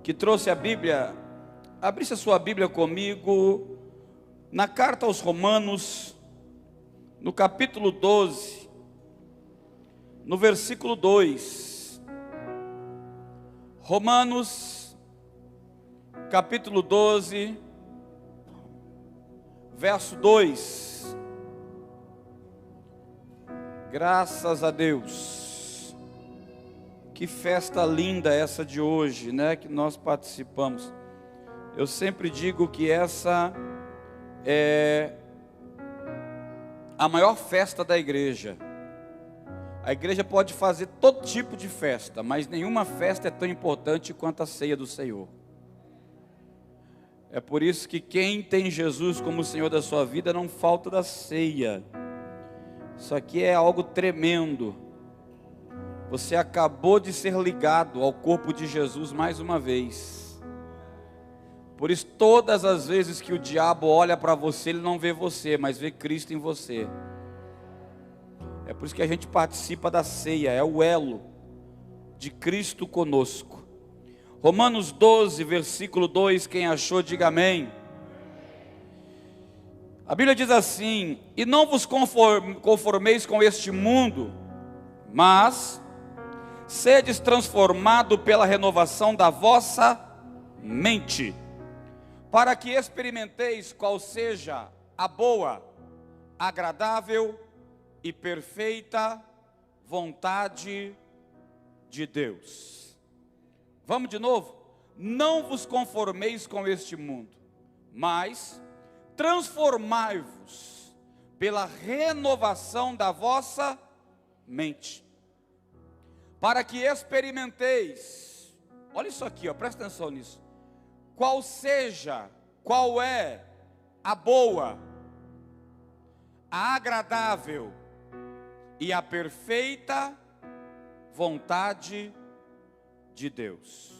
que trouxe a Bíblia, abrisse a sua Bíblia comigo, na carta aos Romanos, no capítulo 12, no versículo 2. Romanos, capítulo 12, verso 2. Graças a Deus. Que festa linda essa de hoje, né? Que nós participamos. Eu sempre digo que essa é a maior festa da igreja. A igreja pode fazer todo tipo de festa, mas nenhuma festa é tão importante quanto a ceia do Senhor. É por isso que quem tem Jesus como Senhor da sua vida não falta da ceia. Isso aqui é algo tremendo. Você acabou de ser ligado ao corpo de Jesus mais uma vez. Por isso, todas as vezes que o diabo olha para você, ele não vê você, mas vê Cristo em você. É por isso que a gente participa da ceia, é o elo de Cristo conosco. Romanos 12, versículo 2, quem achou, diga amém. A Bíblia diz assim: e não vos conformeis com este mundo, mas sedes transformado pela renovação da vossa mente, para que experimenteis qual seja a boa, agradável e perfeita vontade de Deus. Vamos de novo? Não vos conformeis com este mundo, mas transformai-vos pela renovação da vossa mente, para que experimenteis, olha isso aqui, ó, presta atenção nisso, qual é a boa, a agradável e a perfeita vontade de Deus.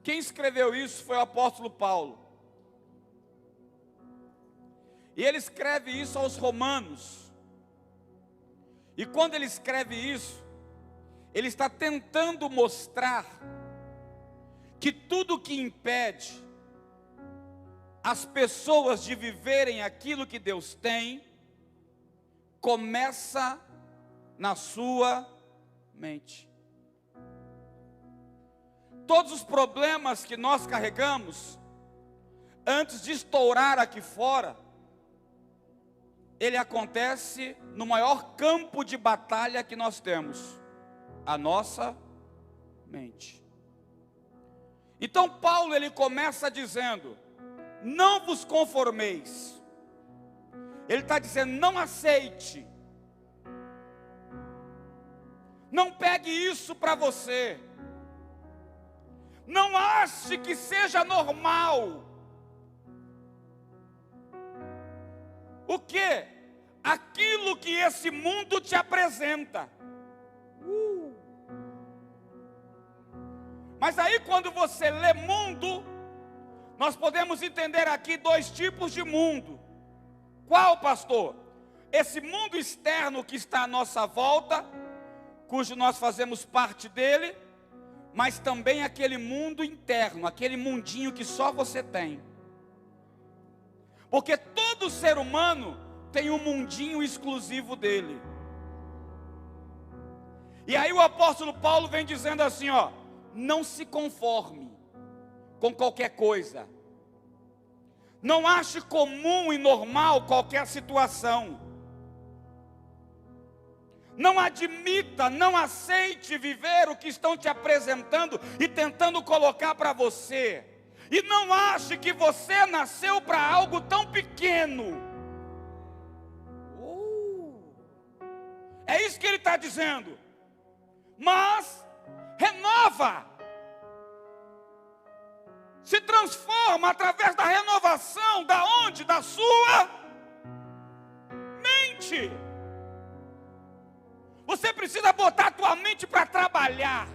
Quem escreveu isso foi o apóstolo Paulo, e ele escreve isso aos romanos, e quando ele escreve isso, ele está tentando mostrar que tudo que impede as pessoas de viverem aquilo que Deus tem, começa na sua mente. Todos os problemas que nós carregamos, antes de estourar aqui fora, ele acontece no maior campo de batalha que nós temos, a nossa mente. Então Paulo, ele começa dizendo: não vos conformeis. Ele está dizendo, não aceite, não pegue isso para você, não ache que seja normal. O que? Aquilo que esse mundo te apresenta. Mas aí quando você lê mundo, nós podemos entender aqui dois tipos de mundo. Qual, pastor? Esse mundo externo que está à nossa volta, cujo nós fazemos parte dele, mas também aquele mundo interno, aquele mundinho que só você tem. Porque todo ser humano tem um mundinho exclusivo dele. E aí o apóstolo Paulo vem dizendo assim, ó: não se conforme com qualquer coisa. Não ache comum e normal qualquer situação. Não admita, não aceite viver o que estão te apresentando e tentando colocar para você. E não ache que você nasceu para algo tão pequeno. É isso que ele está dizendo. Mas renova, se transforma através da renovação, da onde? Da sua mente. Você precisa botar a tua mente para trabalhar.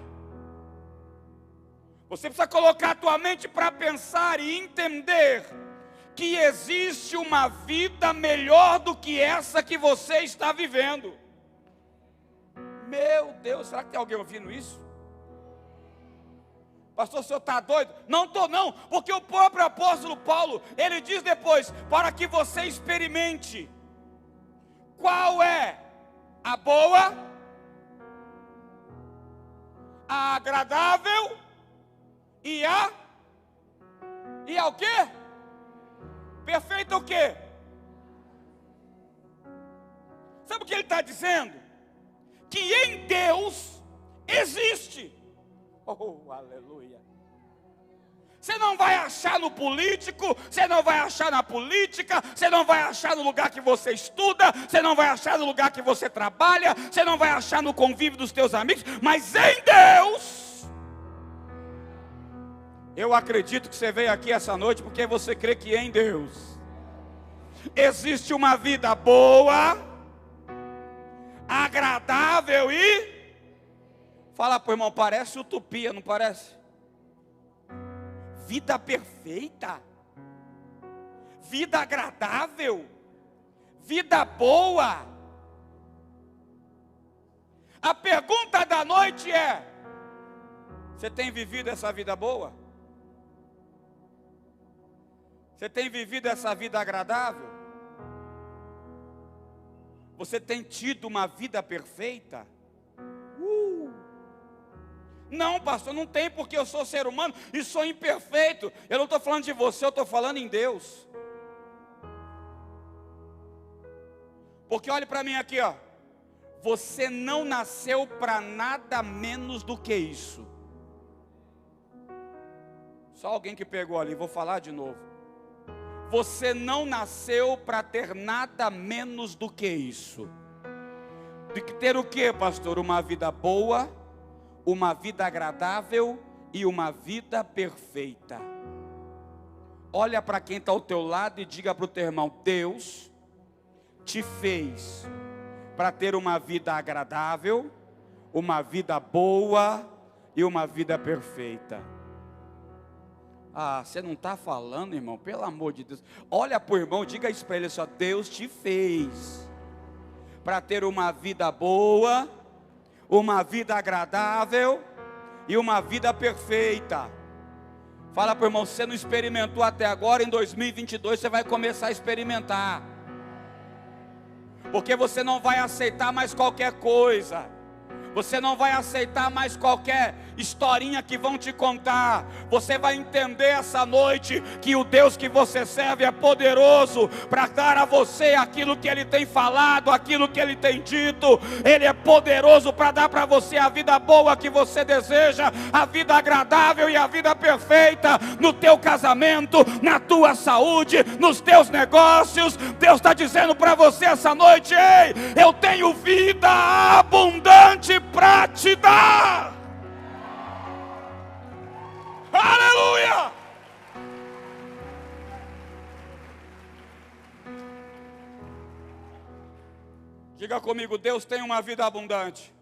Você precisa colocar a tua mente para pensar e entender que existe uma vida melhor do que essa que você está vivendo. Meu Deus, será que tem alguém ouvindo isso? Pastor, o senhor está doido? Não estou não, porque o próprio apóstolo Paulo, ele diz depois, para que você experimente qual é a boa, a agradável e a o quê? Perfeito o quê? Sabe o que ele está dizendo? Que em Deus existe. Oh, aleluia. Você não vai achar no político, você não vai achar na política, você não vai achar no lugar que você estuda, você não vai achar no lugar que você trabalha, você não vai achar no convívio dos teus amigos, mas em Deus. Eu acredito que você veio aqui essa noite porque você crê que em Deus existe uma vida boa, agradável e... Fala para o irmão, parece utopia, não parece? Vida perfeita, vida agradável, vida boa. A pergunta da noite é: você tem vivido essa vida boa? Você tem vivido essa vida agradável? Você tem tido uma vida perfeita? Não, pastor, não tem, porque eu sou ser humano e sou imperfeito. Eu não estou falando de você, eu estou falando em Deus. Porque olhe para mim aqui, ó. Você não nasceu para nada menos do que isso. Só alguém que pegou ali, vou falar de novo. Você não nasceu para ter nada menos do que isso. De que ter o que, pastor? Uma vida boa, uma vida agradável e uma vida perfeita. Olha para quem está ao teu lado e diga para o teu irmão: Deus te fez para ter uma vida agradável, uma vida boa e uma vida perfeita. Ah, você não está falando, irmão? Pelo amor de Deus. Olha para o irmão, diga isso para ele assim: Deus te fez para ter uma vida boa, uma vida agradável e uma vida perfeita. Fala para o irmão, você não experimentou até agora, em 2022 você vai começar a experimentar. Porque você não vai aceitar mais qualquer coisa. Você não vai aceitar mais qualquer historinha que vão te contar. Você vai entender essa noite que o Deus que você serve é poderoso para dar a você aquilo que Ele tem falado, aquilo que Ele tem dito. Ele é poderoso para dar para você a vida boa que você deseja, a vida agradável e a vida perfeita no teu casamento, na tua saúde, nos teus negócios. Deus está dizendo para você essa noite: ei, eu tenho vida abundante para te dar. Aleluia! Diga comigo: Deus tem uma vida abundante.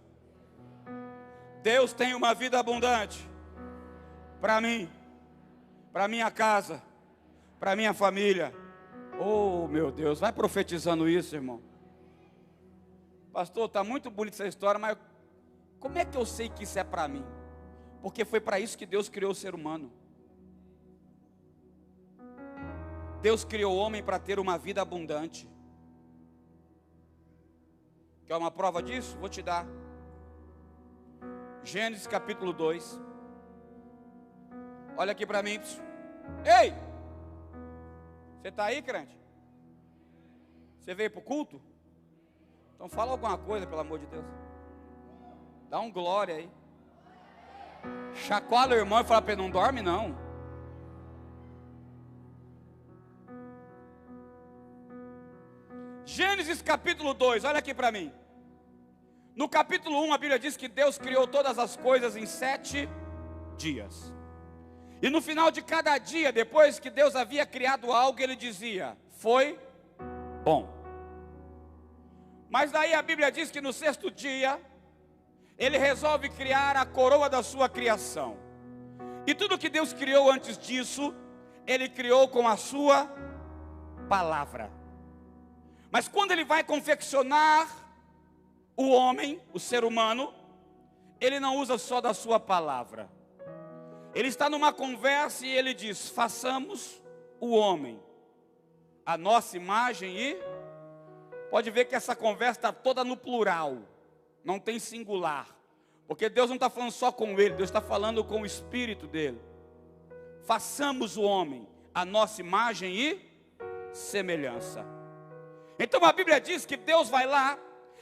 Deus tem uma vida abundante para mim, para minha casa, para minha família. Oh, meu Deus, vai profetizando isso, irmão. Pastor, está muito bonita essa história, mas como é que eu sei que isso é para mim? Porque foi para isso que Deus criou o ser humano. Deus criou o homem para ter uma vida abundante. Quer uma prova disso? Vou te dar. Gênesis capítulo 2. Olha aqui para mim. Ei! Você está aí, crente? Você veio para o culto? Então fala alguma coisa, pelo amor de Deus. Dá um glória aí. Chacoalha o irmão e fala para ele: não dorme não. Gênesis capítulo 2, olha aqui para mim. No capítulo 1 a Bíblia diz que Deus criou todas as coisas em 7 dias. E no final de cada dia, depois que Deus havia criado algo, Ele dizia: foi bom. Mas daí a Bíblia diz que no 6º dia Ele resolve criar a coroa da sua criação. E tudo que Deus criou antes disso, Ele criou com a sua palavra. Mas quando Ele vai confeccionar o homem, o ser humano, Ele não usa só da sua palavra. Ele está numa conversa e ele diz: façamos o homem a nossa imagem e... Pode ver que essa conversa está toda no plural, não tem singular, porque Deus não está falando só com ele, Deus está falando com o Espírito dele. Façamos o homem a nossa imagem e semelhança. Então a Bíblia diz que Deus vai lá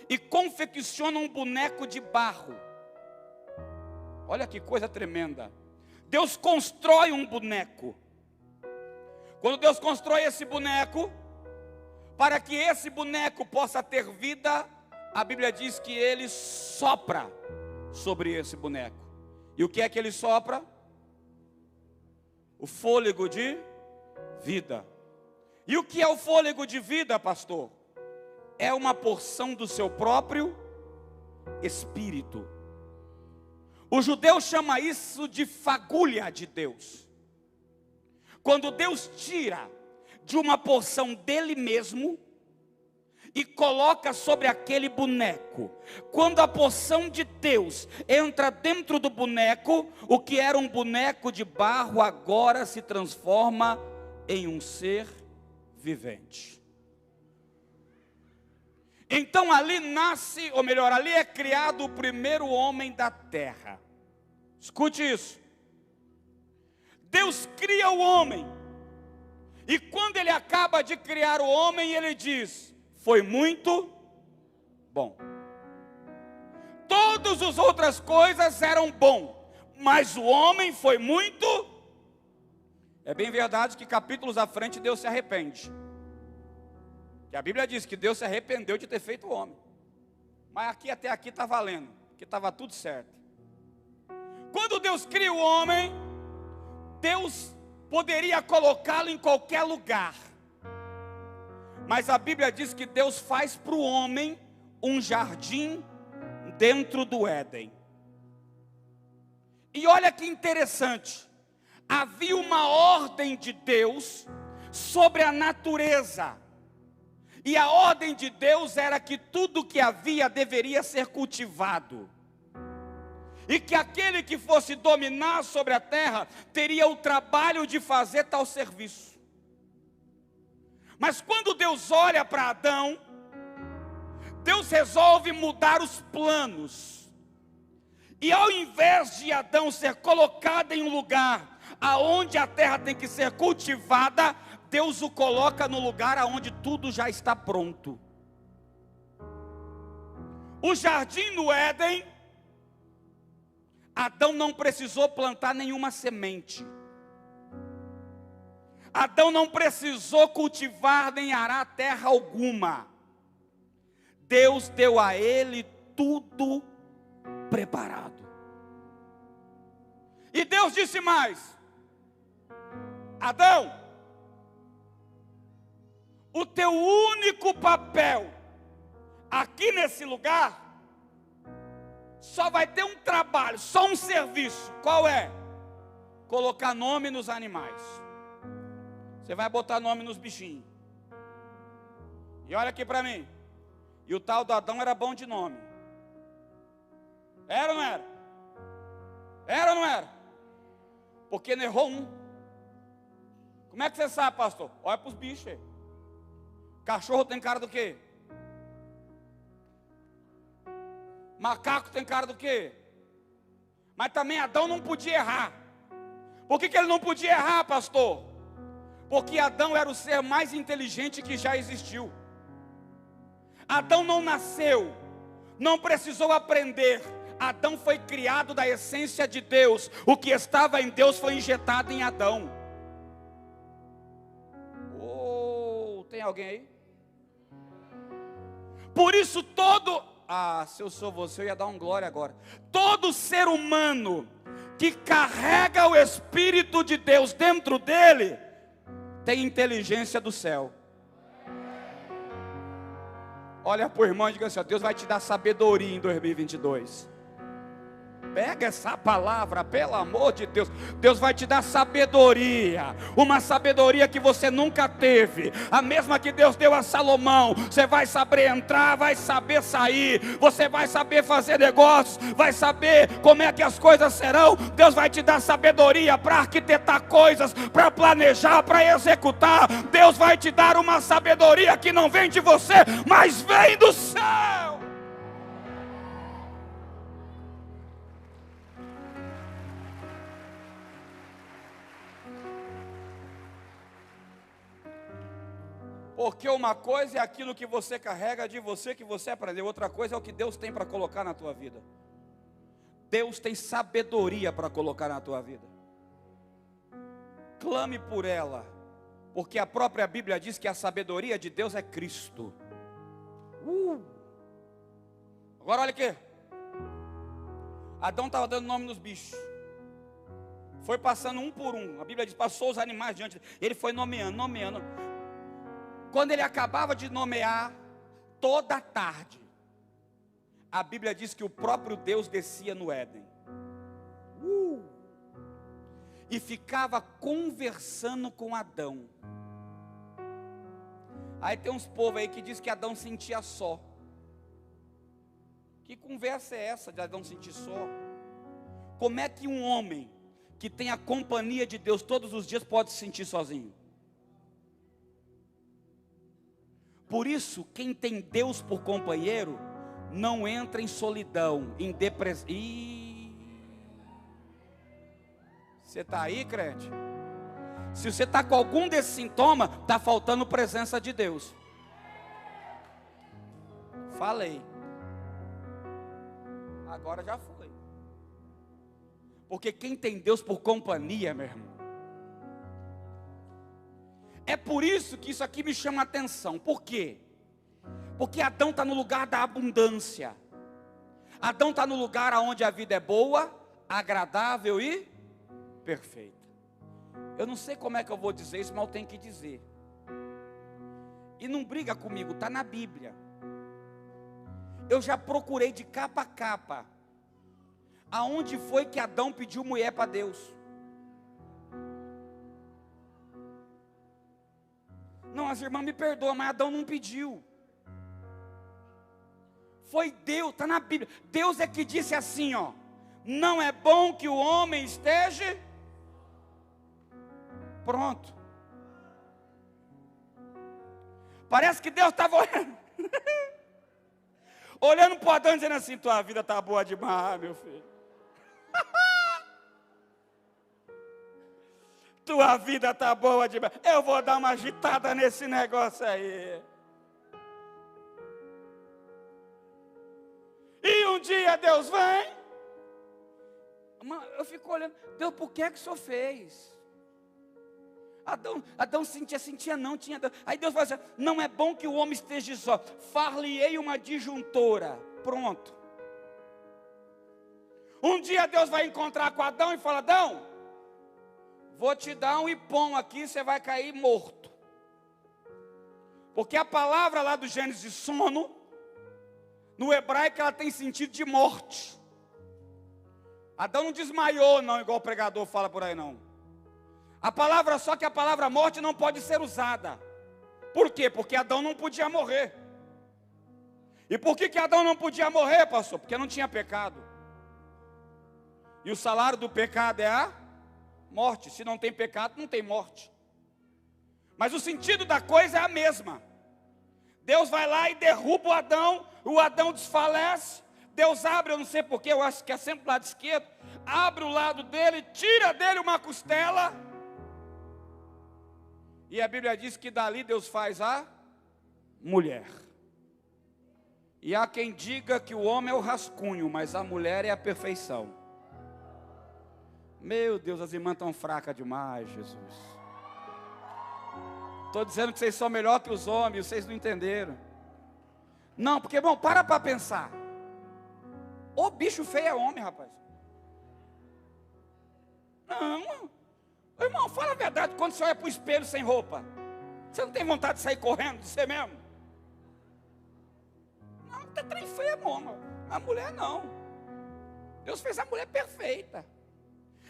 e confecciona um boneco de barro. Olha que coisa tremenda. Deus constrói um boneco. Quando Deus constrói esse boneco, para que esse boneco possa ter vida, a Bíblia diz que ele sopra sobre esse boneco. E o que é que ele sopra? O fôlego de vida. E o que é o fôlego de vida, pastor? É uma porção do seu próprio Espírito. O judeu chama isso de fagulha de Deus. Quando Deus tira de uma porção dele mesmo e coloca sobre aquele boneco. Quando a porção de Deus entra dentro do boneco, o que era um boneco de barro agora se transforma em um ser vivente. Então ali nasce, ou melhor, ali é criado o primeiro homem da terra. Escute isso. Deus cria o homem. E quando ele acaba de criar o homem, ele diz: foi muito bom. Todas as outras coisas eram bom, mas o homem foi muito. É bem verdade que capítulos à frente Deus se arrepende. Que a Bíblia diz que Deus se arrependeu de ter feito o homem. Mas aqui até aqui está valendo, que estava tudo certo. Quando Deus cria o homem, Deus poderia colocá-lo em qualquer lugar. Mas a Bíblia diz que Deus faz para o homem um jardim dentro do Éden. E olha que interessante. Havia uma ordem de Deus sobre a natureza. E a ordem de Deus era que tudo que havia deveria ser cultivado. E que aquele que fosse dominar sobre a terra teria o trabalho de fazer tal serviço. Mas quando Deus olha para Adão, Deus resolve mudar os planos. E ao invés de Adão ser colocado em um lugar aonde a terra tem que ser cultivada, Deus o coloca no lugar aonde tudo já está pronto. O jardim no Éden, Adão não precisou plantar nenhuma semente. Adão não precisou cultivar nem arar terra alguma. Deus deu a ele tudo preparado. E Deus disse mais: Adão, o teu único papel aqui nesse lugar só vai ter um trabalho, só um serviço. Qual é? Colocar nome nos animais. Você vai botar nome nos bichinhos. E olha aqui para mim. E o tal do Adão era bom de nome. Era ou não era? Era ou não era? Porque não errou um. Como é que você sabe, pastor? Olha para os bichos aí. Cachorro tem cara do quê? Macaco tem cara do quê? Mas também Adão não podia errar. Por que ele não podia errar, pastor? Porque Adão era o ser mais inteligente que já existiu. Adão não nasceu, não precisou aprender. Adão foi criado da essência de Deus. O que estava em Deus foi injetado em Adão. Oh, tem alguém aí? Por isso se eu sou você, eu ia dar um glória agora. Todo ser humano que carrega o Espírito de Deus dentro dele, tem inteligência do céu. Olha para o irmão e diga assim: Deus vai te dar sabedoria em 2022. Pega essa palavra, pelo amor de Deus. Deus vai te dar sabedoria, uma sabedoria que você nunca teve, a mesma que Deus deu a Salomão. Você vai saber entrar, vai saber sair, você vai saber fazer negócios, vai saber como é que as coisas serão. Deus vai te dar sabedoria para arquitetar coisas, para planejar, para executar. Deus vai te dar uma sabedoria que não vem de você, mas vem do céu. Porque uma coisa é aquilo que você carrega de você, que você aprendeu. Outra coisa é o que Deus tem para colocar na tua vida. Deus tem sabedoria para colocar na tua vida. Clame por ela, porque a própria Bíblia diz que a sabedoria de Deus é Cristo. Agora olha aqui. Adão estava dando nome nos bichos. Foi passando um por um. A Bíblia diz, passou os animais diante dele. Ele foi nomeando. Quando ele acabava de nomear, toda tarde, a Bíblia diz que o próprio Deus descia no Éden. E ficava conversando com Adão. Aí tem uns povos aí que diz que Adão sentia só. Que conversa é essa de Adão sentir só? Como é que um homem que tem a companhia de Deus todos os dias pode se sentir sozinho? Por isso, quem tem Deus por companheiro, não entra em solidão, em depressão. Você está aí, crente? Se você está com algum desses sintomas, está faltando presença de Deus. Falei. Agora já foi. Porque quem tem Deus por companhia, meu irmão. É por isso que isso aqui me chama a atenção. Por quê? Porque Adão está no lugar da abundância. Adão está no lugar onde a vida é boa, agradável e perfeita. Eu não sei como é que eu vou dizer isso, mas eu tenho que dizer. E não briga comigo, está na Bíblia. Eu já procurei de capa a capa. Aonde foi que Adão pediu mulher para Deus? Não, as irmãs me perdoam, mas Adão não pediu. Foi Deus, está na Bíblia. Deus é que disse assim, ó: não é bom que o homem esteja. Pronto. Parece que Deus estava olhando. Olhando para o Adão dizendo assim: tua vida está boa demais, meu filho. Tua vida está boa demais. Eu vou dar uma agitada nesse negócio aí. E um dia Deus vem. Eu fico olhando. Deus, por que é que o Senhor fez? Adão sentia, não tinha. Aí Deus fala assim: não é bom que o homem esteja só. Far-lhe-ei uma disjuntora. Pronto. Um dia Deus vai encontrar com Adão e fala: Adão, vou te dar um ipom aqui, você vai cair morto. Porque a palavra lá do Gênesis, sono, no hebraico ela tem sentido de morte. Adão não desmaiou não, igual o pregador fala por aí não. A palavra, só que a palavra morte não pode ser usada. Por quê? Porque Adão não podia morrer. E por que Adão não podia morrer, pastor? Porque não tinha pecado. E o salário do pecado é a morte. Se não tem pecado, não tem morte. Mas o sentido da coisa é a mesma. Deus vai lá e derruba o Adão desfalece. Deus abre, eu não sei porquê, eu acho que é sempre o lado esquerdo. Abre o lado dele, tira dele uma costela. E a Bíblia diz que dali Deus faz a mulher. E há quem diga que o homem é o rascunho, mas a mulher é a perfeição. Meu Deus, as irmãs estão fracas demais, Jesus. Estou dizendo que vocês são melhor que os homens, vocês não entenderam. Não, porque, irmão, para pensar. O bicho feio é homem, rapaz. Não, irmão, fala a verdade. Quando você olha para o espelho sem roupa, você não tem vontade de sair correndo de você mesmo? Não, tá trem feio é homem. A mulher não. Deus fez a mulher perfeita.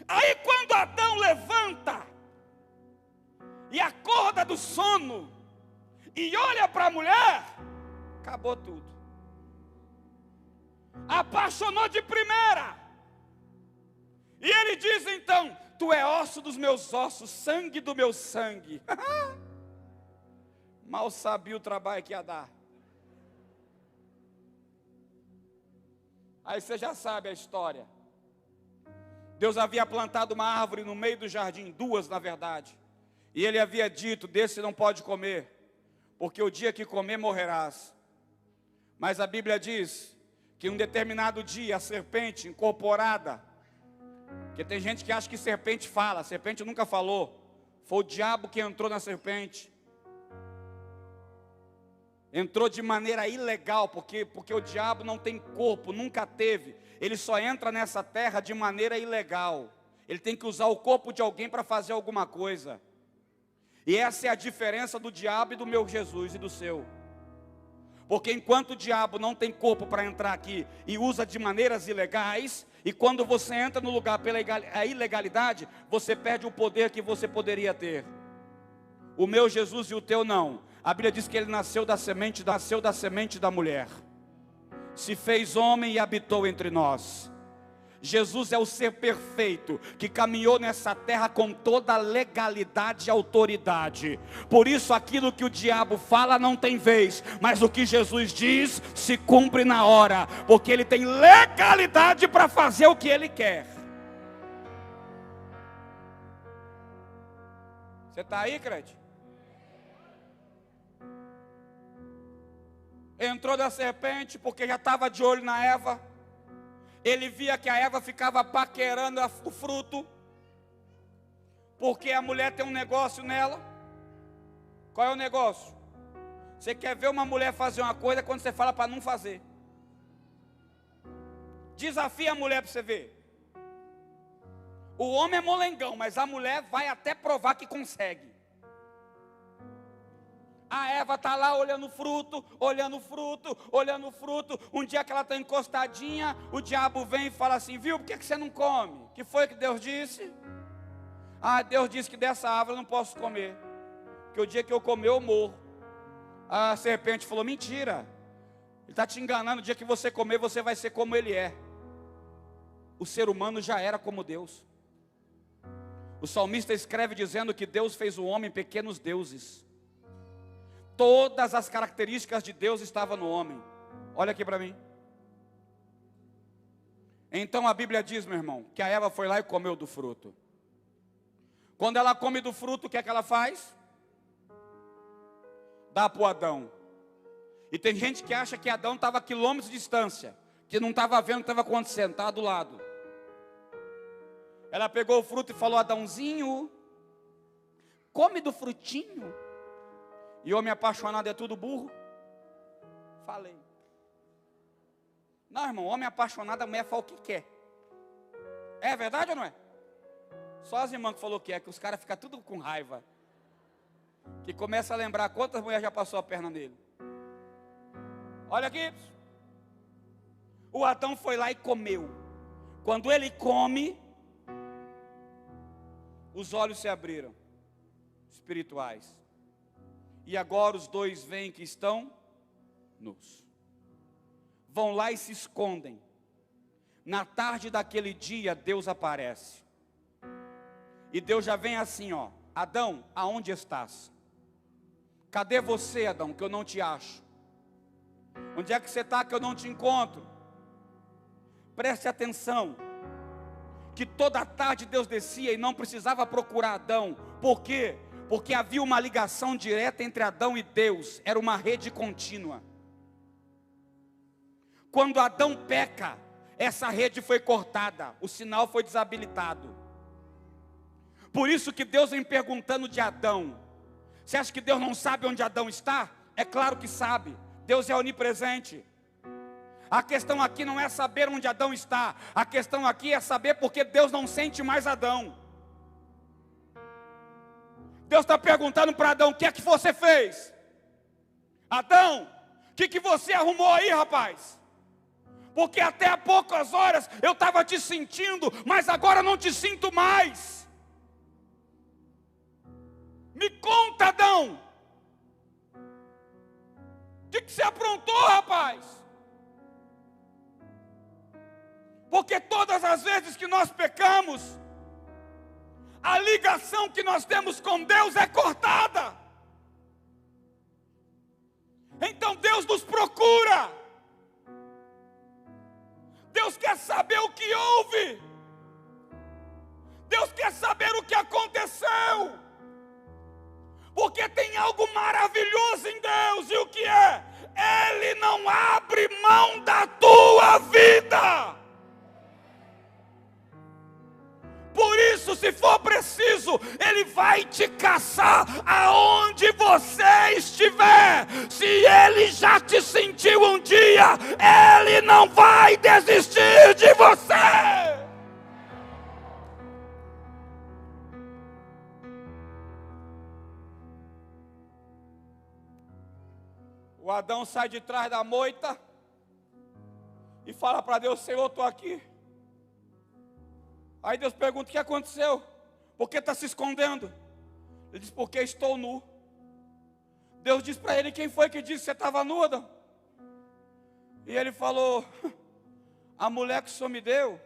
Aí quando Adão levanta e acorda do sono e olha para a mulher, acabou tudo. Apaixonou de primeira. E ele diz então: tu é osso dos meus ossos, sangue do meu sangue. Mal sabia o trabalho que ia dar. Aí você já sabe a história. Deus havia plantado uma árvore no meio do jardim, duas na verdade. E ele havia dito: desse não pode comer, porque o dia que comer morrerás. Mas a Bíblia diz que em um determinado dia a serpente incorporada, porque tem gente que acha que serpente fala, a serpente nunca falou, foi o diabo que entrou na serpente. Entrou de maneira ilegal, porque o diabo não tem corpo, nunca teve. Ele só entra nessa terra de maneira ilegal. Ele tem que usar o corpo de alguém para fazer alguma coisa. E essa é a diferença do diabo e do meu Jesus e do seu. Porque enquanto o diabo não tem corpo para entrar aqui e usa de maneiras ilegais, e quando você entra no lugar pela ilegalidade, você perde o poder que você poderia ter. O meu Jesus e o teu não. A Bíblia diz que ele nasceu da semente da mulher, se fez homem e habitou entre nós. Jesus é o ser perfeito, que caminhou nessa terra com toda a legalidade e autoridade. Por isso aquilo que o diabo fala não tem vez, mas o que Jesus diz se cumpre na hora, porque ele tem legalidade para fazer o que ele quer. Você está aí, crente? Entrou da serpente porque já estava de olho na Eva. Ele via que a Eva ficava paquerando o fruto, porque a mulher tem um negócio nela. Qual é o negócio? Você quer ver uma mulher fazer uma coisa quando você fala para não fazer. Desafia a mulher para você ver. O homem é molengão, mas a mulher vai até provar que consegue. A Eva está lá olhando o fruto, olhando o fruto, olhando o fruto. Um dia que ela está encostadinha, o diabo vem e fala assim: viu, por que você não come? O que foi que Deus disse? Ah, Deus disse que dessa árvore eu não posso comer, porque o dia que eu comer eu morro. A serpente falou: mentira, ele está te enganando. O dia que você comer você vai ser como ele é. O ser humano já era como Deus. O salmista escreve dizendo que Deus fez o homem pequenos deuses. Todas as características de Deus estavam no homem. Olha aqui para mim. Então a Bíblia diz, meu irmão, que a Eva foi lá e comeu do fruto. Quando ela come do fruto, o que é que ela faz? Dá para o Adão. E tem gente que acha que Adão estava a quilômetros de distância, que não estava vendo o que estava acontecendo, estava do lado. Ela pegou o fruto e falou: Adãozinho, come do frutinho. E homem apaixonado é tudo burro? Falei. Não, irmão, homem apaixonado, a mulher fala o que quer. É verdade ou não é? Só as irmãs que falou que é, que os caras ficam tudo com raiva. Que começa a lembrar quantas mulheres já passou a perna nele. Olha aqui. O Adão foi lá e comeu. Quando ele come, os olhos se abriram, espirituais. E agora os dois veem que estão nus. Vão lá e se escondem. Na tarde daquele dia, Deus aparece. E Deus já vem assim, ó: Adão, aonde estás? Cadê você, Adão, que eu não te acho? Onde é que você está que eu não te encontro? Preste atenção, que toda tarde Deus descia e não precisava procurar Adão. Por quê? Porque havia uma ligação direta entre Adão e Deus. Era uma rede contínua. Quando Adão peca, essa rede foi cortada, o sinal foi desabilitado. Por isso que Deus vem perguntando de Adão. Você acha que Deus não sabe onde Adão está? É claro que sabe. Deus é onipresente. A questão aqui não é saber onde Adão está. A questão aqui é saber porque Deus não sente mais Adão. Deus está perguntando para Adão: o que é que você fez? Adão, o que você arrumou aí, rapaz? Porque até há poucas horas eu estava te sentindo, mas agora não te sinto mais. Me conta, Adão. O que você aprontou, rapaz? Porque todas as vezes que nós pecamos, a ligação que nós temos com Deus é cortada. Então Deus nos procura. Deus quer saber o que houve. Deus quer saber o que aconteceu. Porque tem algo maravilhoso em Deus. E o que é? Ele não abre mão da tua vida. Por isso, se for preciso, Ele vai te caçar aonde você estiver. Se Ele já te sentiu um dia, Ele não vai desistir de você. O Adão sai de trás da moita e fala para Deus: Senhor, estou aqui. Aí Deus pergunta: o que aconteceu? Por que está se escondendo? Ele diz: porque estou nu. Deus diz para ele: quem foi que disse que você estava nu, Adão? E ele falou: a mulher que o Senhor me deu,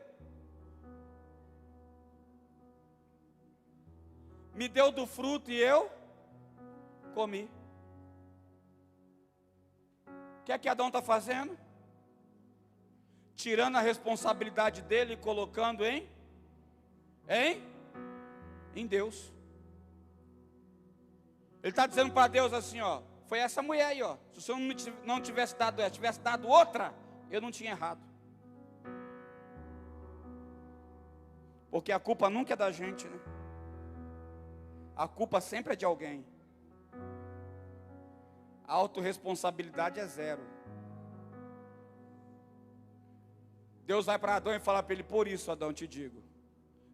me deu do fruto e eu comi. O que é que Adão está fazendo? Tirando a responsabilidade dele e colocando em Deus. Ele está dizendo para Deus assim, ó: foi essa mulher aí, ó. Se o Senhor não tivesse dado ela, tivesse dado outra, eu não tinha errado. Porque a culpa nunca é da gente, né? A culpa sempre é de alguém. A autorresponsabilidade é zero. Deus vai para Adão e fala para ele: por isso, Adão, te digo.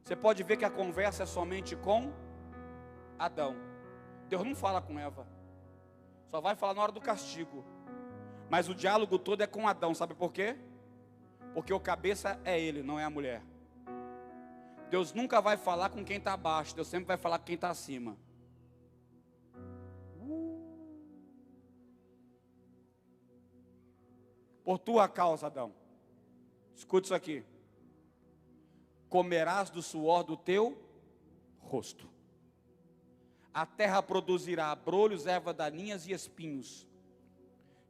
Você pode ver que a conversa é somente com Adão. Deus não fala com Eva. Só vai falar na hora do castigo. Mas o diálogo todo é com Adão. Sabe por quê? Porque o cabeça é ele, não é a mulher. Deus nunca vai falar com quem está abaixo. Deus sempre vai falar com quem está acima. Por tua causa, Adão, escute isso aqui: comerás do suor do teu rosto. A terra produzirá abrolhos, ervas daninhas e espinhos.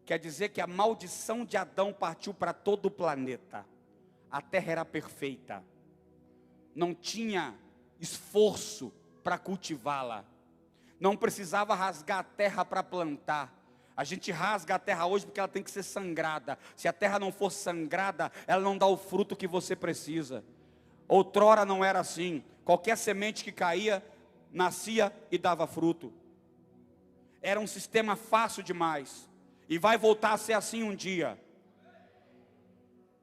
Quer dizer que a maldição de Adão partiu para todo o planeta. A terra era perfeita. Não tinha esforço para cultivá-la. Não precisava rasgar a terra para plantar. A gente rasga a terra hoje porque ela tem que ser sangrada. Se a terra não for sangrada, ela não dá o fruto que você precisa. Outrora não era assim. Qualquer semente que caía, nascia e dava fruto. Era um sistema fácil demais. E vai voltar a ser assim um dia.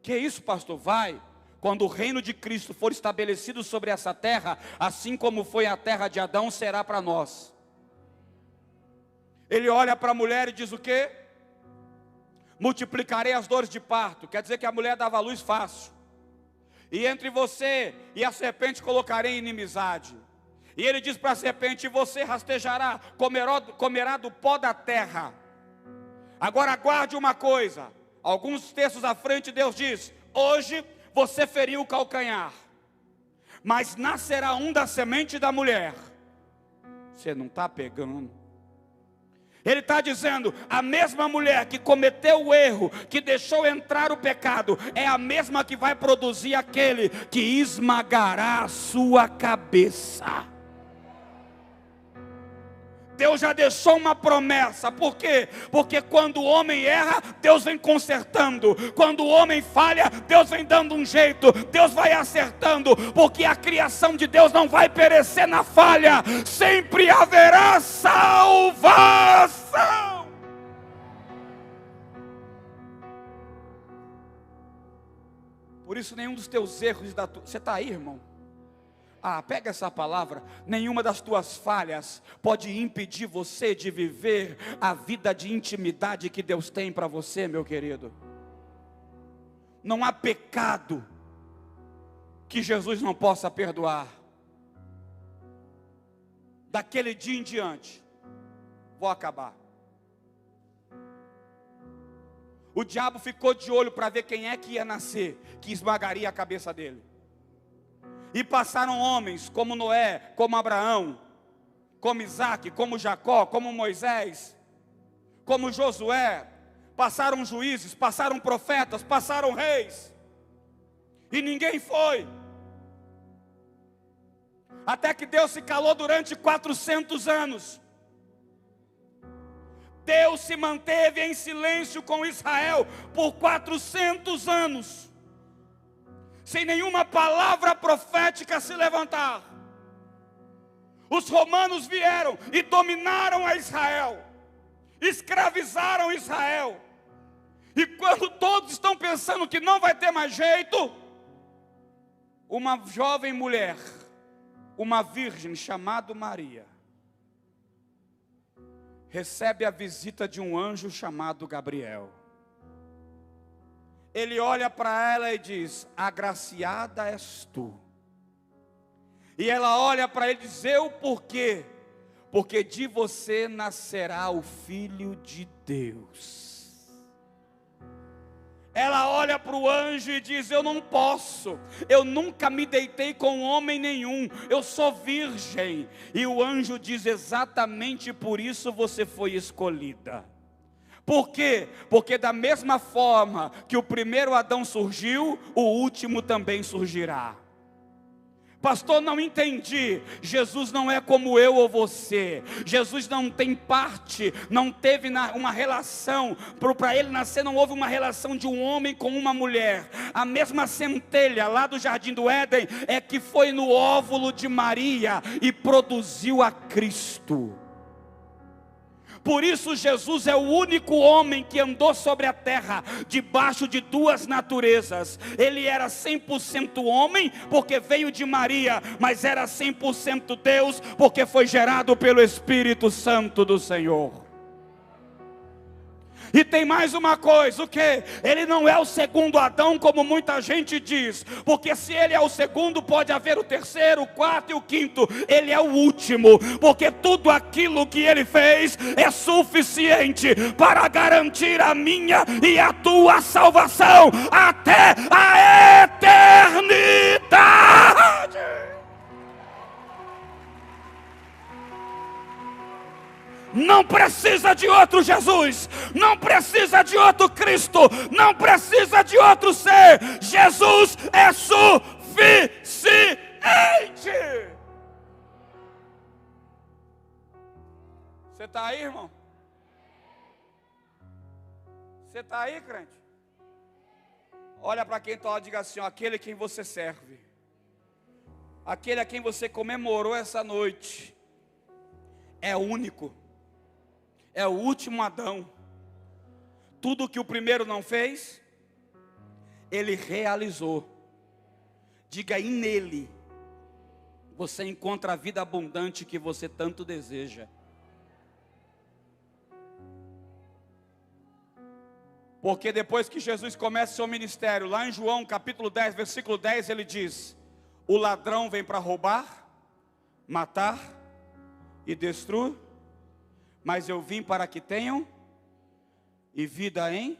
Que isso, pastor? Vai. Quando o reino de Cristo for estabelecido sobre essa terra, assim como foi a terra de Adão, será para nós. Ele olha para a mulher e diz o quê? Multiplicarei as dores de parto. Quer dizer que a mulher dava luz fácil. E entre você e a serpente colocarei inimizade. E ele diz para a serpente: você rastejará, comerá do pó da terra. Agora guarde uma coisa. Alguns textos à frente Deus diz: hoje você feriu o calcanhar, mas nascerá um da semente da mulher. Você não está pegando. Ele está dizendo: a mesma mulher que cometeu o erro, que deixou entrar o pecado, é a mesma que vai produzir aquele que esmagará a sua cabeça. Deus já deixou uma promessa. Por quê? Porque quando o homem erra, Deus vem consertando. Quando o homem falha, Deus vem dando um jeito. Deus vai acertando. Porque a criação de Deus não vai perecer na falha. Sempre haverá salvação. Por isso nenhum dos teus erros Você está aí, irmão? Pega essa palavra. Nenhuma das tuas falhas pode impedir você de viver a vida de intimidade que Deus tem para você, meu querido. Não há pecado que Jesus não possa perdoar. Daquele dia em diante, vou acabar. O diabo ficou de olho para ver quem é que ia nascer, que esmagaria a cabeça dele. E passaram homens como Noé, como Abraão, como Isaac, como Jacó, como Moisés, como Josué. Passaram juízes, passaram profetas, passaram reis. E ninguém foi. Até que Deus se calou durante 400 anos. Deus se manteve em silêncio com Israel por 400 anos, sem nenhuma palavra profética se levantar. Os romanos vieram e dominaram a Israel, escravizaram Israel. E quando todos estão pensando que não vai ter mais jeito, uma jovem mulher, uma virgem chamada Maria, recebe a visita de um anjo chamado Gabriel. Ele olha para ela e diz: agraciada és tu. E ela olha para ele e diz: eu por quê? Porque de você nascerá o Filho de Deus. Ela olha para o anjo e diz: eu não posso, eu nunca me deitei com homem nenhum, eu sou virgem. E o anjo diz: exatamente por isso você foi escolhida. Por quê? Porque da mesma forma que o primeiro Adão surgiu, o último também surgirá. Pastor, não entendi. Jesus não é como eu ou você. Jesus não tem parte, não teve uma relação. Para ele nascer não houve uma relação de um homem com uma mulher. A mesma centelha lá do Jardim do Éden é que foi no óvulo de Maria e produziu a Cristo. Por isso Jesus é o único homem que andou sobre a terra, debaixo de duas naturezas. Ele era 100% homem, porque veio de Maria, mas era 100% Deus, porque foi gerado pelo Espírito Santo do Senhor. E tem mais uma coisa, o que? Ele não é o segundo Adão, como muita gente diz, porque se ele é o segundo, pode haver o terceiro, o quarto e o quinto. Ele é o último, porque tudo aquilo que ele fez é suficiente para garantir a minha e a tua salvação até a eternidade. Não precisa de outro Jesus, não precisa de outro Cristo, não precisa de outro ser. Jesus é suficiente. Você está aí, irmão? Você está aí, crente? Olha para quem está lá e diga assim: ó, aquele a quem você serve, aquele a quem você comemorou essa noite, é único. É o último Adão. Tudo que o primeiro não fez, ele realizou. Diga aí: nele você encontra a vida abundante que você tanto deseja. Porque depois que Jesus começa seu ministério, lá em João capítulo 10, versículo 10, ele diz: o ladrão vem para roubar, matar e destruir, mas eu vim para que tenham e vida em...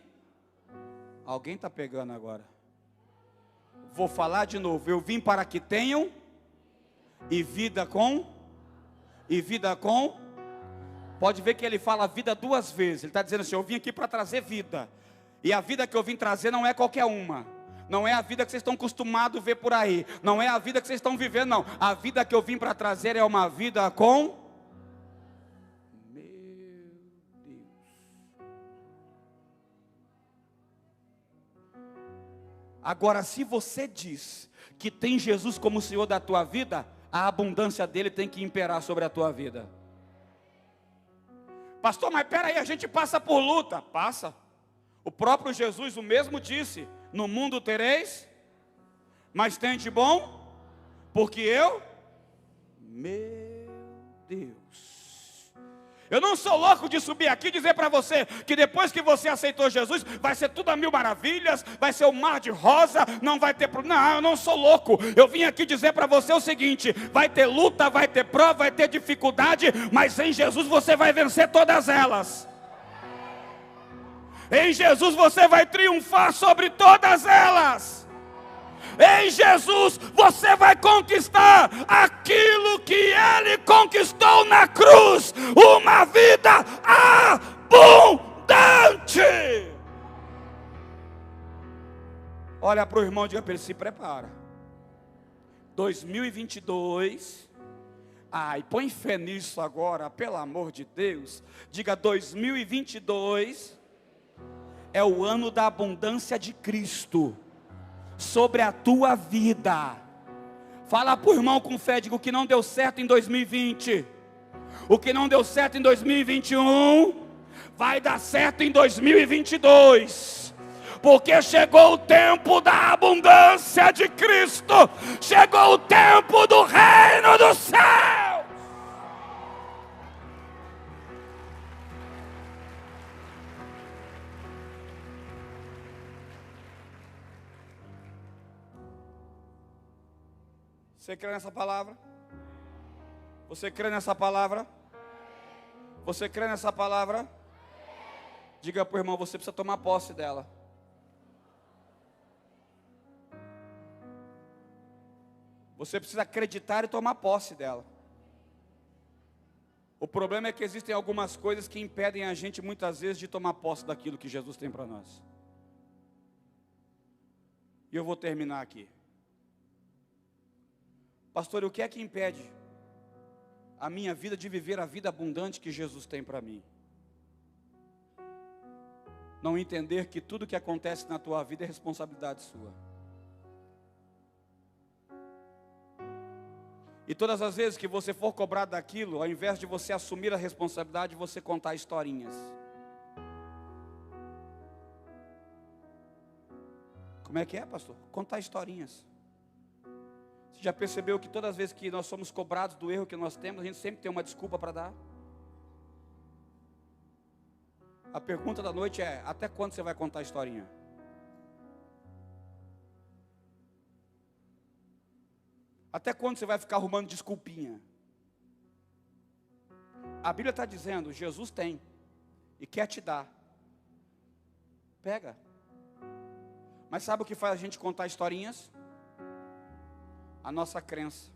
Alguém está pegando agora? Vou falar de novo. Eu vim para que tenham e vida com... E vida com... Pode ver que ele fala vida duas vezes. Ele está dizendo assim: eu vim aqui para trazer vida. E a vida que eu vim trazer não é qualquer uma. Não é a vida que vocês estão acostumados a ver por aí. Não é a vida que vocês estão vivendo, não. A vida que eu vim para trazer é uma vida com... Agora, se você diz que tem Jesus como Senhor da tua vida, a abundância dele tem que imperar sobre a tua vida. Pastor, mas peraí, a gente passa por luta. Passa. O próprio Jesus, o mesmo disse: no mundo tereis, mas tem de bom, porque eu... Meu Deus. Eu não sou louco de subir aqui e dizer para você que depois que você aceitou Jesus, vai ser tudo a mil maravilhas, vai ser o mar de rosa, não vai ter problema. Não, eu não sou louco. Eu vim aqui dizer para você o seguinte: vai ter luta, vai ter prova, vai ter dificuldade, mas em Jesus você vai vencer todas elas. Em Jesus você vai triunfar sobre todas elas. Em Jesus você vai conquistar aquilo que Ele conquistou na cruz, uma vida abundante. Olha para o irmão e diga para ele: se prepara. 2022, ai, põe fé nisso agora, pelo amor de Deus. Diga: 2022 é o ano da abundância de Cristo sobre a tua vida. Fala para o irmão com fé, diga: o que não deu certo em 2020, o que não deu certo em 2021, vai dar certo em 2022, porque chegou o tempo da abundância de Cristo, chegou o tempo do reino do céu. Você crê nessa palavra? Você crê nessa palavra? Você crê nessa palavra? Diga para o irmão: você precisa tomar posse dela. Você precisa acreditar e tomar posse dela. O problema é que existem algumas coisas que impedem a gente muitas vezes de tomar posse daquilo que Jesus tem para nós. E eu vou terminar aqui. Pastor, o que é que impede a minha vida de viver a vida abundante que Jesus tem para mim? Não entender que tudo que acontece na tua vida é responsabilidade sua. E todas as vezes que você for cobrado daquilo, ao invés de você assumir a responsabilidade, você contar historinhas. Como é que é, pastor? Contar historinhas. Você já percebeu que todas as vezes que nós somos cobrados do erro que nós temos, a gente sempre tem uma desculpa para dar? A pergunta da noite é: até quando você vai contar a historinha? Até quando você vai ficar arrumando desculpinha? A Bíblia está dizendo: Jesus tem e quer te dar. Pega. Mas sabe o que faz a gente contar historinhas? A nossa crença.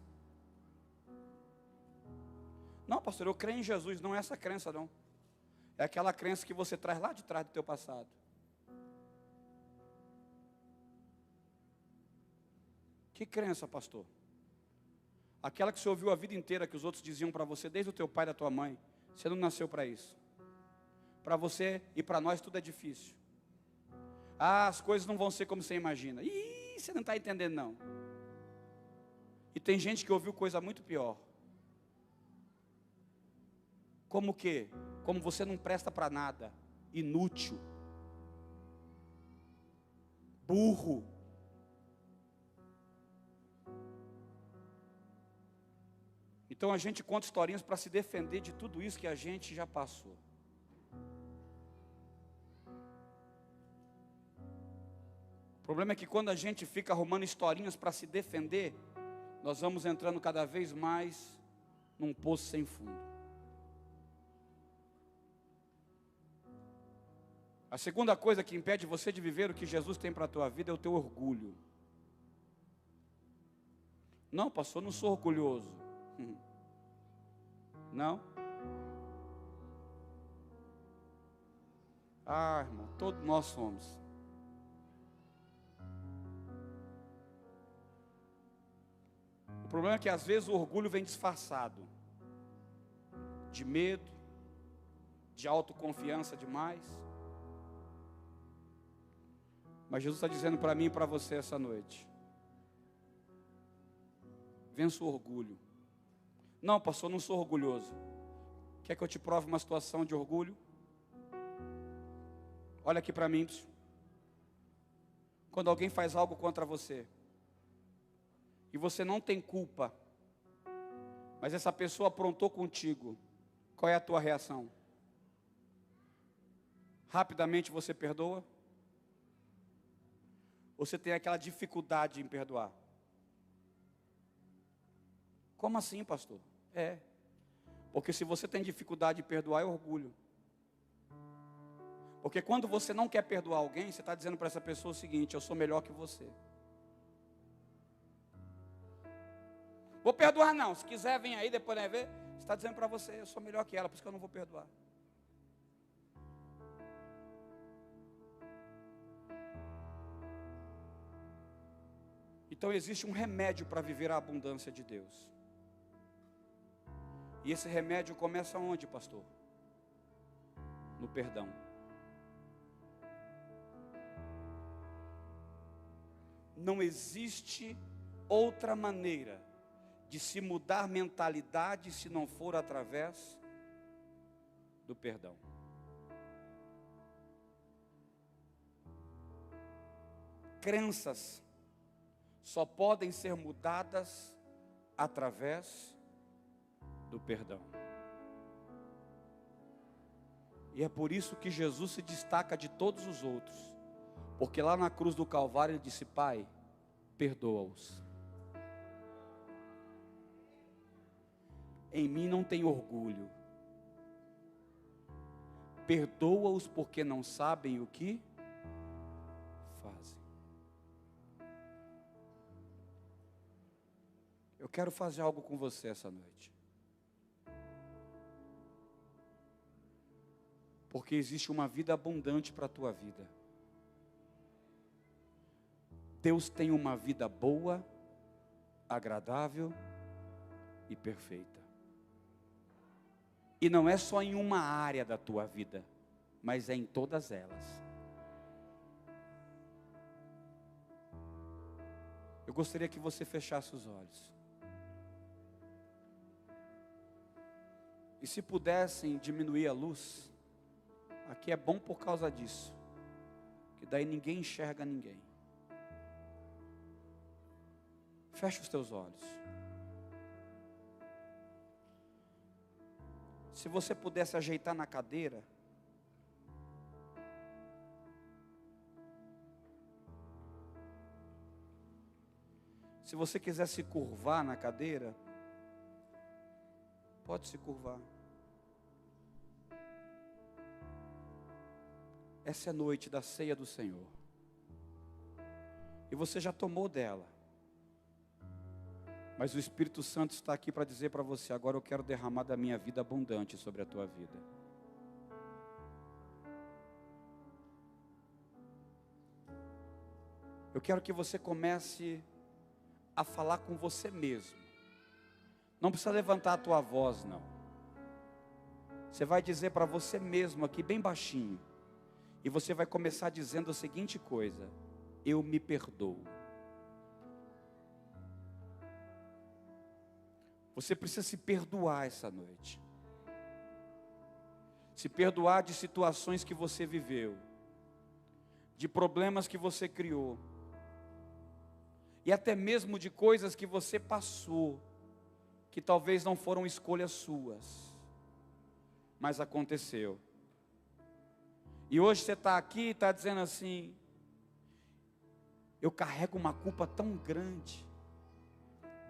Não, pastor, eu creio em Jesus. Não é essa crença, não. É aquela crença que você traz lá de trás do teu passado. Que crença, pastor? Aquela que você ouviu a vida inteira, que os outros diziam para você, desde o teu pai e da tua mãe. Você não nasceu para isso. Para você e para nós tudo é difícil. Ah, as coisas não vão ser como você imagina. Ih, você não está entendendo não. E tem gente que ouviu coisa muito pior. Como que? Como você não presta para nada. Inútil. Burro. Então a gente conta historinhas para se defender de tudo isso que a gente já passou. O problema é que quando a gente fica arrumando historinhas para se defender, nós vamos entrando cada vez mais num poço sem fundo. A segunda coisa que impede você de viver o que Jesus tem para a tua vida é o teu orgulho. Não, pastor, não sou orgulhoso. Não? Ah, irmão, todos nós somos. O problema é que às vezes o orgulho vem disfarçado de medo, de autoconfiança demais. Mas Jesus está dizendo para mim e para você essa noite: vença o orgulho. Não, pastor, não sou orgulhoso. Quer que eu te prove uma situação de orgulho? Olha aqui para mim. Quando alguém faz algo contra você, e você não tem culpa, mas essa pessoa aprontou contigo, Qual é a tua reação? Rapidamente você perdoa? Ou você tem aquela dificuldade em perdoar? Como assim, pastor? Porque se você tem dificuldade em perdoar, é orgulho. Porque quando você não quer perdoar alguém, você está dizendo para essa pessoa o seguinte: eu sou melhor que você. Vou perdoar não, se quiser vem aí, depois vai ver. Você está dizendo para você: eu sou melhor que ela, por isso que eu não vou perdoar. Então existe um remédio para viver a abundância de Deus. E esse remédio começa onde, pastor? No perdão. Não existe outra maneira de se mudar mentalidade se não for através do perdão. Crenças só podem ser mudadas através do perdão. E é por isso que Jesus se destaca de todos os outros, porque lá na cruz do Calvário ele disse: Pai, perdoa-os. Em mim não tem orgulho. Perdoa-os porque não sabem o que fazem. Eu quero fazer algo com você essa noite. Porque existe uma vida abundante para a tua vida. Deus tem uma vida boa, agradável e perfeita. E não é só em uma área da tua vida, mas é em todas elas. Eu gostaria que você fechasse os olhos. E se pudessem diminuir a luz, aqui é bom por causa disso, que daí ninguém enxerga ninguém. Fecha os teus olhos. Se você pudesse ajeitar na cadeira, se você quiser se curvar na cadeira, pode se curvar. Essa é a noite da ceia do Senhor. E você já tomou dela. Mas o Espírito Santo está aqui para dizer para você: agora eu quero derramar da minha vida abundante sobre a tua vida. Eu quero que você comece a falar com você mesmo. Não precisa levantar a tua voz, não. Você vai dizer para você mesmo aqui bem baixinho. E você vai começar dizendo a seguinte coisa: eu me perdoo. Você precisa se perdoar essa noite. Se perdoar de situações que você viveu, de problemas que você criou, e até mesmo de coisas que você passou, que talvez não foram escolhas suas, mas aconteceu. E hoje você está aqui e está dizendo assim: eu carrego uma culpa tão grande,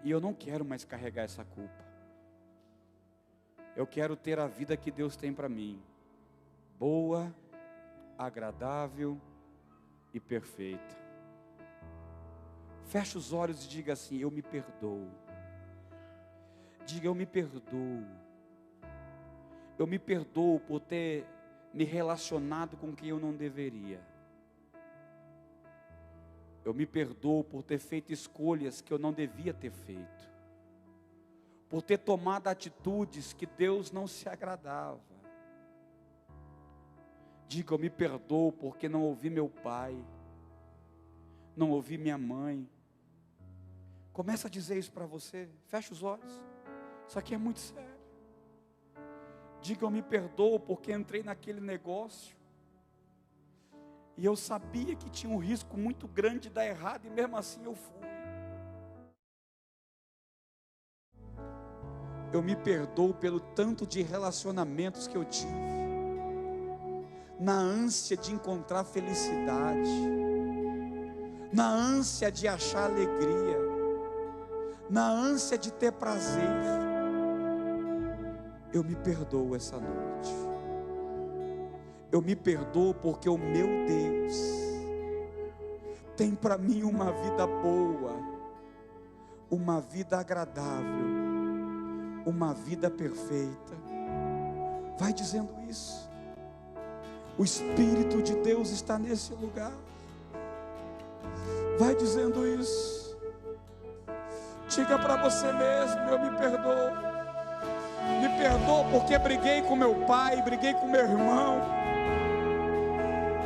e eu não quero mais carregar essa culpa. Eu quero ter a vida que Deus tem para mim, boa, agradável e perfeita. Feche os olhos e diga assim: eu me perdoo. Diga: eu me perdoo. Eu me perdoo por ter me relacionado com quem eu não deveria. Eu me perdoo por ter feito escolhas que eu não devia ter feito, por ter tomado atitudes que Deus não se agradava. Diga: eu me perdoo porque não ouvi meu pai, não ouvi minha mãe. Começa a dizer isso para você. Fecha os olhos. Isso aqui é muito sério. Diga: eu me perdoo porque entrei naquele negócio e eu sabia que tinha um risco muito grande de dar errado, e mesmo assim eu fui. eu me perdoo pelo tanto de relacionamentos que eu tive, na ânsia de encontrar felicidade, na ânsia de achar alegria, na ânsia de ter prazer. Eu me perdoo essa noite. Eu me perdoo porque o meu Deus tem para mim uma vida boa, uma vida agradável, uma vida perfeita. Vai dizendo isso. O Espírito de Deus está nesse lugar. Vai dizendo isso. Diga para você mesmo: eu me perdoo. Me perdoo porque briguei com meu pai, briguei com meu irmão.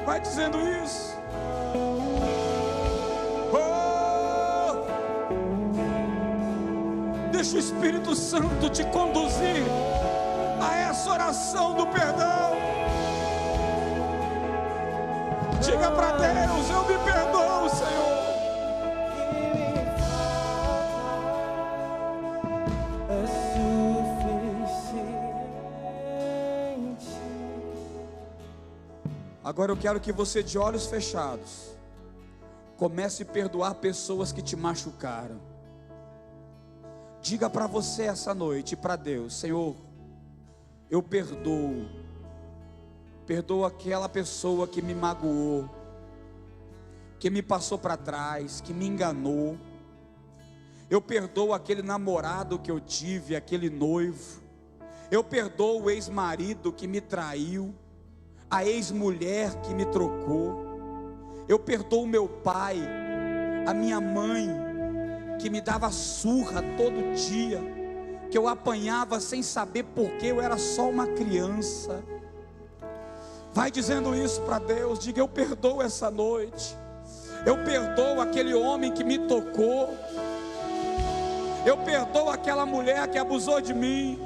Vai dizendo isso. Deixa o Espírito Santo te conduzir a essa oração do perdão. Diga para Deus: eu me perdoo, Senhor. Agora eu quero que você, de olhos fechados, comece a perdoar pessoas que te machucaram. Diga para você essa noite, para Deus: Senhor, eu perdoo. Perdoo aquela pessoa que me magoou, que me passou para trás, que me enganou. Eu perdoo aquele namorado que eu tive, aquele noivo. Eu perdoo o ex-marido que me traiu, a ex-mulher que me trocou. Eu perdoo meu pai, a minha mãe, que me dava surra todo dia, que eu apanhava sem saber porquê, eu era só uma criança. Vai dizendo isso para Deus. Diga: eu perdoo essa noite. Eu perdoo aquele homem que me tocou. Eu perdoo aquela mulher que abusou de mim.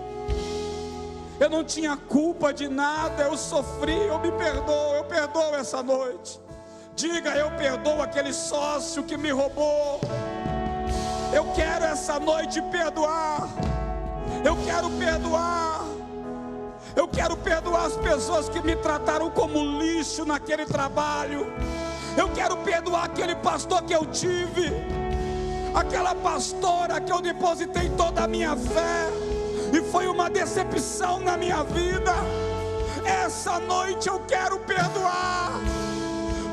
Eu não tinha culpa de nada, eu sofri, eu me perdoo, eu perdoo essa noite. Diga: eu perdoo aquele sócio que me roubou. Eu quero essa noite perdoar. Eu quero perdoar. Eu quero perdoar as pessoas que me trataram como lixo naquele trabalho. Eu quero perdoar aquele pastor que eu tive, aquela pastora que eu depositei toda a minha fé e foi uma decepção na minha vida. Essa noite eu quero perdoar,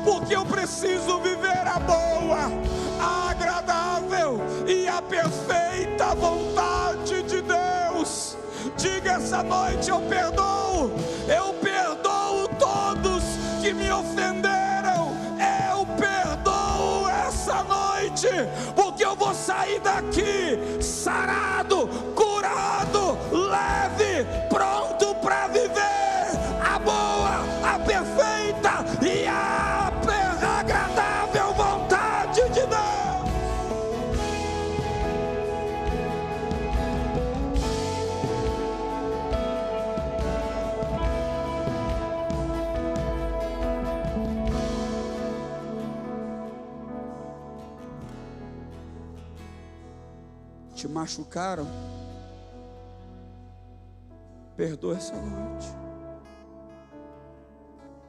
porque eu preciso viver a boa, a agradável e a perfeita vontade de Deus. Diga essa noite: eu perdoo todos que me ofenderam. Eu perdoo essa noite, porque eu vou sair daqui sarado, curado, leve, pronto para viver a boa, a perfeita e a agradável vontade de Deus. Te machucaram? Perdoa essa noite.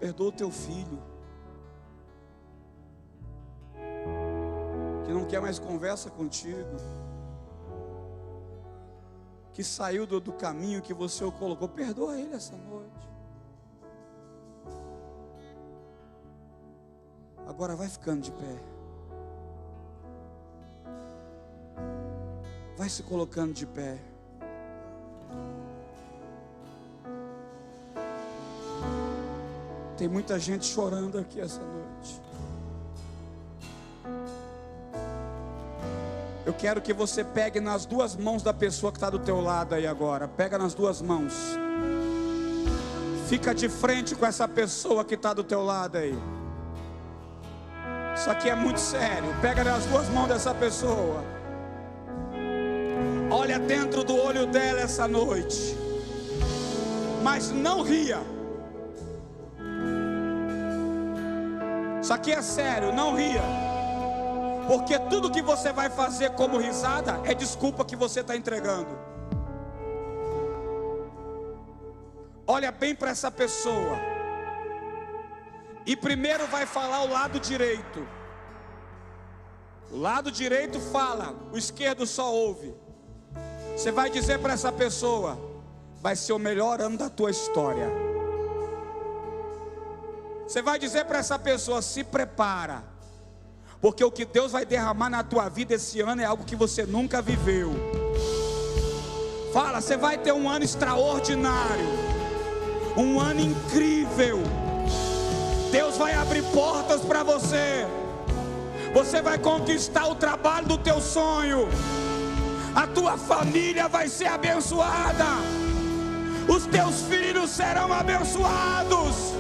Perdoa o teu filho, que não quer mais conversa contigo, que saiu do caminho que você o colocou. Perdoa ele essa noite. Agora vai ficando de pé. Vai se colocando de pé. Tem muita gente chorando aqui essa noite. Eu quero que você pegue nas duas mãos da pessoa que está do teu lado aí agora. Pega nas duas mãos. Fica de frente com essa pessoa que está do teu lado aí. Isso aqui é muito sério. Pega nas duas mãos dessa pessoa. Olha dentro do olho dela essa noite. Mas não ria. Isso aqui é sério, não ria. Porque tudo que você vai fazer como risada é desculpa que você está entregando. olha bem para essa pessoa. E primeiro vai falar o lado direito. O lado direito fala, o esquerdo só ouve. Você vai dizer para essa pessoa: vai ser o melhor ano da tua história. Você vai dizer para essa pessoa: se prepara, porque o que Deus vai derramar na tua vida esse ano é algo que você nunca viveu. Fala, você vai ter um ano extraordinário, um ano incrível. Deus vai abrir portas para você. Você vai conquistar o trabalho do teu sonho. A tua família vai ser abençoada. Os teus filhos serão abençoados.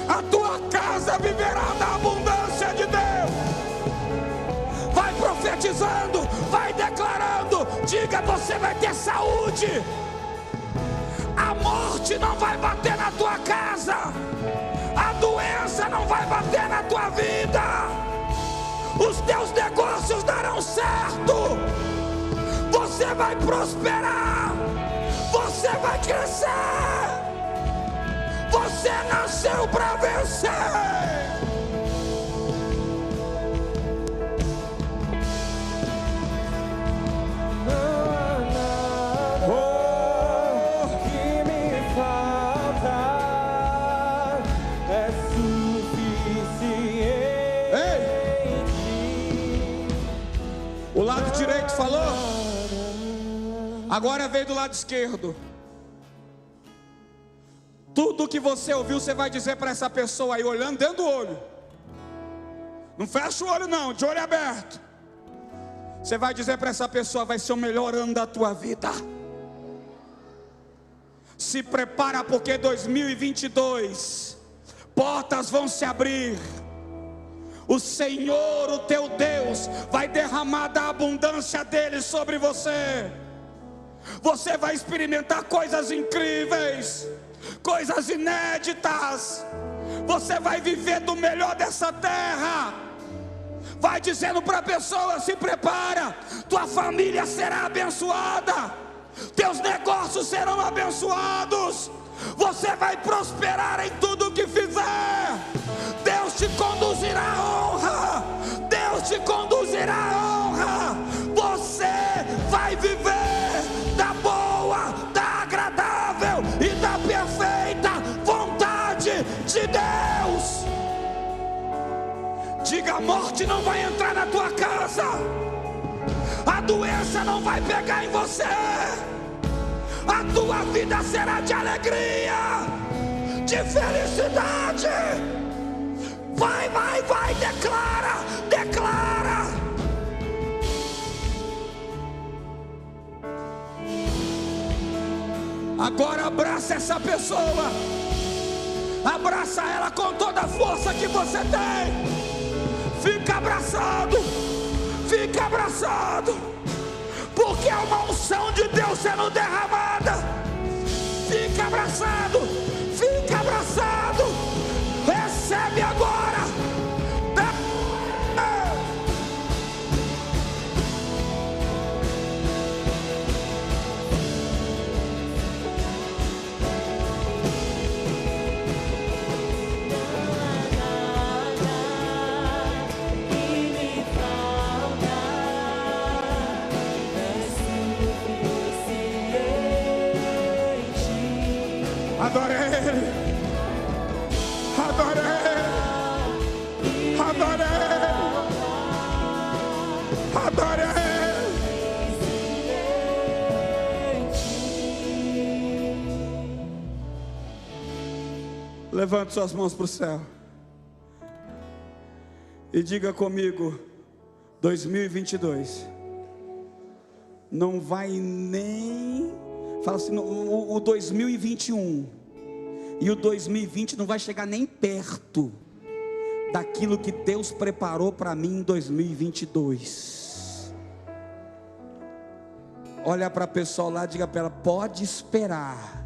A tua casa viverá da abundância de Deus. Vai profetizando, vai declarando. Diga, você vai ter saúde. A morte não vai bater na tua casa. A doença não vai bater na tua vida. Os teus negócios darão certo. Você vai prosperar. Você vai crescer. Você nasceu para vencer. O lado direito falou. Agora veio do lado esquerdo. Tudo que você ouviu, você vai dizer para essa pessoa aí, olhando dentro do olho. Não fecha o olho não, de olho aberto. Você vai dizer para essa pessoa: vai ser o melhor ano da tua vida. Se prepara, porque 2022 portas vão se abrir. O Senhor, o teu Deus, vai derramar da abundância dele sobre você. Você vai experimentar coisas incríveis, coisas inéditas. Você vai viver do melhor dessa terra. Vai dizendo para a pessoa: se prepara, tua família será abençoada, teus negócios serão abençoados, você vai prosperar em tudo que fizer. Deus te conduzirá à honra. Deus te conduzirá à honra. Você vai viver da boa, da agradável e da perfeita vontade de Deus. Diga: a morte não vai entrar na tua casa. A doença não vai pegar em você. A tua vida será de alegria, de felicidade. Vai, vai, vai, declara, declara. Agora abraça essa pessoa. Abraça ela com toda a força que você tem. Fica abraçado. Fica abraçado. Porque é uma unção de Deus sendo derramada. Fica abraçado. Fica abraçado. Recebe agora. Adore Ele. Adore Ele. Adore Ele. Adore Ele. Levante suas mãos para o céu e diga comigo: 2022 não vai nem... Fala assim, o 2021 e o 2020 não vai chegar nem perto daquilo que Deus preparou para mim em 2022. Olha para a pessoa lá, diga para ela: pode esperar,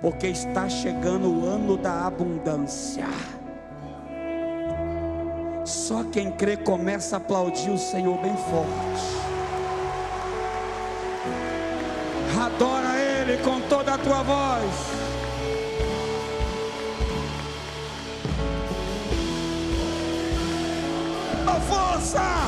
porque está chegando o ano da abundância. Só quem crê começa a aplaudir o Senhor bem forte. Adora Ele com toda a tua voz. força.